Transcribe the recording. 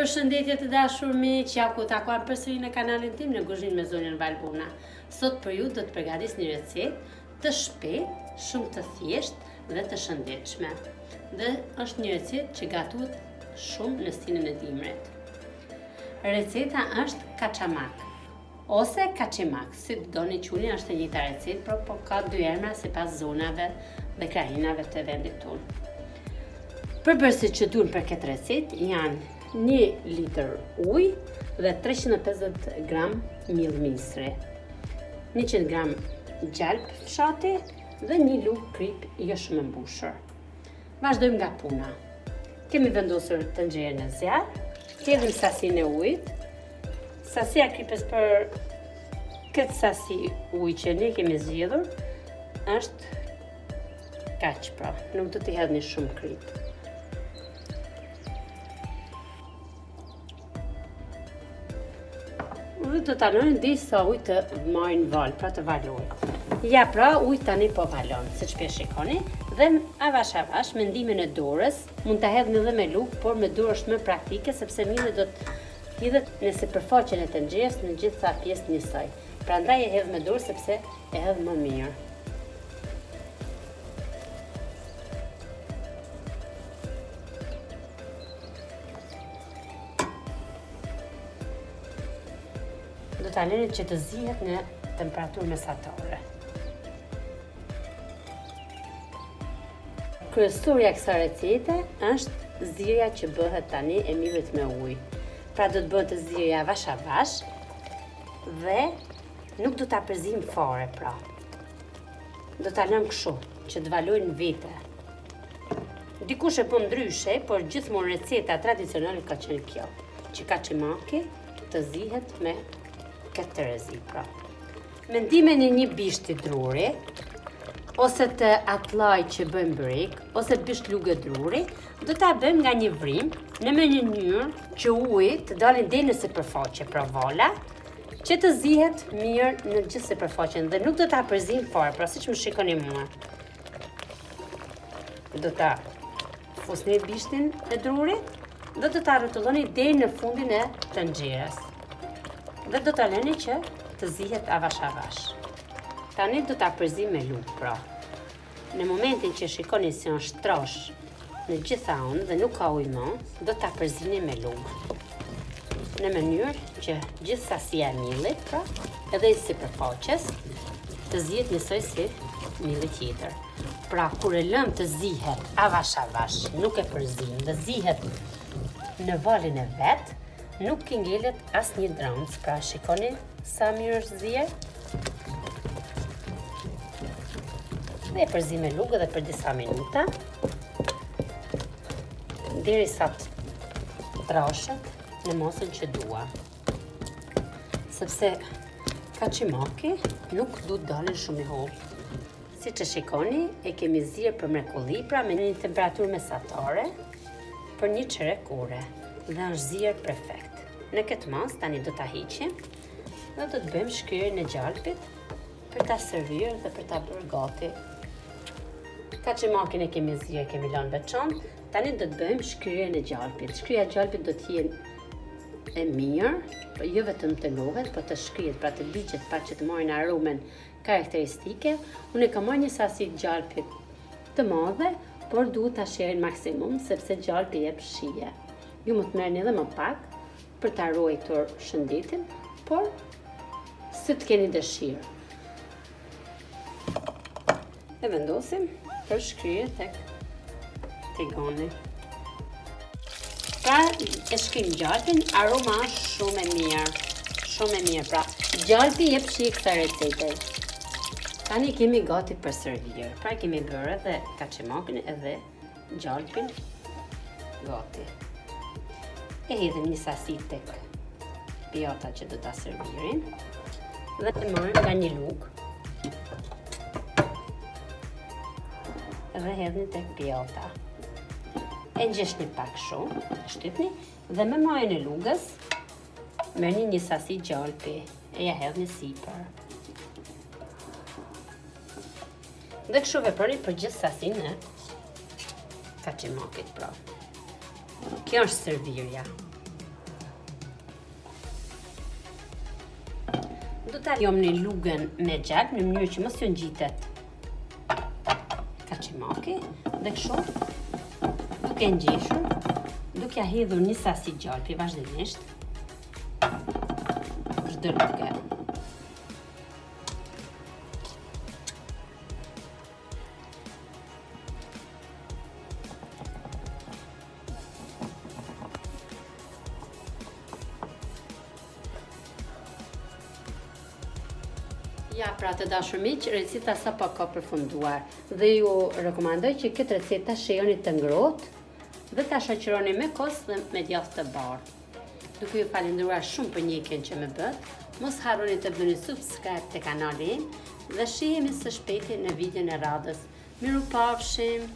Përshëndetje të dashur miq, ja ku takuam përsëri në kanalin tim në Kuzhinë me zonjën Valbuna. Sot për ju do të përgatis një recetë të shpejtë, shumë të thjeshtë dhe të shëndetshme. Dhe është një recetë që gatuhet shumë në stilin e dimrit. Receta është kaçamak ose kaçemak, si doni quini, është e njëjta recetë, por ka dy emra sipas zonave dhe krahinave të vendit tonë. Përbërësit që duhen për këtë recetë janë 1 litër ujë dhe 350 gram miell misri, 100 gram gjalp fshati dhe 1 lugë krip jo shumë e mbushur. Vazhdojmë nga puna. Kemi vendosur tenxherën në zjarr, hedhim sasinë e ujit. Sasia kripës për këtë sasi ujë që ne kemi zgjedhur është kaq, pra, nuk do t'i hedhni shumë krip. Dhe do ta lëni derisa uji të marrë val, pra të valojë. Ja, pra, uji tani po valon, siç po shikoni, dhe avash me ndihmën e dorës, mund ta hedhni edhe me lugë, por me dorë është më praktike sepse mielli do të hidhet në sipërfaqen e tenxherës në gjitha pjesët njësoj. Prandaj e hedh me dorë sepse e hedh më mirë. Do ta lëni që të zihet në temperaturë mesatare. Kryesorja e kësaj recete është zirja që bëhet tani e miellit me ujë. Pra do të bëhet të zirja avash dhe nuk do ta përzim fare, pra. Do ta lëm kështu që të valojnë vete. Dikush e bën ndryshe, por gjithmonë receta tradicionale ka qenë kjo, që kaçemaki të zihet me këtë rrezi, pra. Me ndihmën e një bishti druri, ose të atllaj që bëjmë byrek, ose bisht lugë druri, do ta bëjmë nga një vrim në mënyrë që uji të dalin deri në sipërfaqe, pra vala, që të zihet mirë në gjithë sipërfaqen dhe nuk do ta përzim fare, pra siç më shikoni mua. Do ta fusni bishtin e drurit dhe do ta rrotulloni deri në fundin e tenxherës. Dhe do ta lëni që të zihet avash. Tani do ta përzim me lugë, pra. Në momentin që shikoni se është trosh në gjitha anët dhe nuk ka ujë më, do ta përzini me lugë. Në mënyrë që gjithë sasia e miellit, pra, edhe i sipërfaqes, të zihet njësoj si mielli tjetër. Pra, kur e lëm të zihet avash, nuk e përzim dhe zihet në valin e vet, nuk i ngelet asnjë dronc, pra shikoni sa mirë është zier. Dhe e përzim me lugë edhe për disa minuta, derisa të trashet në mosën që dua. Sepse kaçemaki nuk du të dalin shumë i hollë. Siç e shikoni, e kemi zier për mrekulli, pra me një temperaturë mesatare për një çerek ore. Dhe është zier perfekt. Në këtë mas tani do ta hiqim dhe do të bëjmë shkryerjen e gjalpit për ta servir dhe për ta bërë gati. Kaçemakin e kemi zier, kemi lënë veçantë, tani do të bëjmë shkryerjen e gjalpit. Shkryerja e gjalpit do të jenë e mirë, jo vetëm të lohet, por të shkryhet, pra të ligjet, pa që të marrin aromen karakteristike. Unë kam marrë një sasi gjalpit të madhe, por duhet ta shjerrin maksimum sepse gjalpi jep shije. Ju mund të merrni edhe më pak për ta ruajtur shëndetin, por si të keni dëshirë. E vendosim për shkryerje tek tigoni. Pra, e shkrim gjalpin, aroma është shumë e mirë, pra. Gjalpi jep shije kësaj recete. Tani kemi gati për servir. Pra kemi bërë edhe kaçemakin edhe gjalpin gati. E hedhim një sasi tek pjata që do ta servirin dhe e marrim nga një lugë dhe hedhni tek pjata. E ngjeshni pak shumë, shtypni dhe me majën e lugës merrni një sasi gjalpi e ja hedhni sipër. Dhe kështu veproni për gjithë sasinë e kaçemakit, pra. Kjo është servirja. Do ta lëmë një lugën me gjak në mënyrë që mos ju ngjitet kaçimaki dhe kështu duke ngjeshur, duke ja hedhur një sasi gjalpi vazhdimisht çdo lugë. Ja, pra të dashur miq, receta sa pak ka përfunduar dhe ju rekomandoj që këtë recetë shijoni të ngrohtë dhe ta shoqëroni me kos dhe me djathë të bardhë. Duke ju falendëruar shumë për njekjen që më bët, mos harroni të bëni subscribe te kanali im dhe shihemi së shpejti në videon e radhës. Mirupafshim!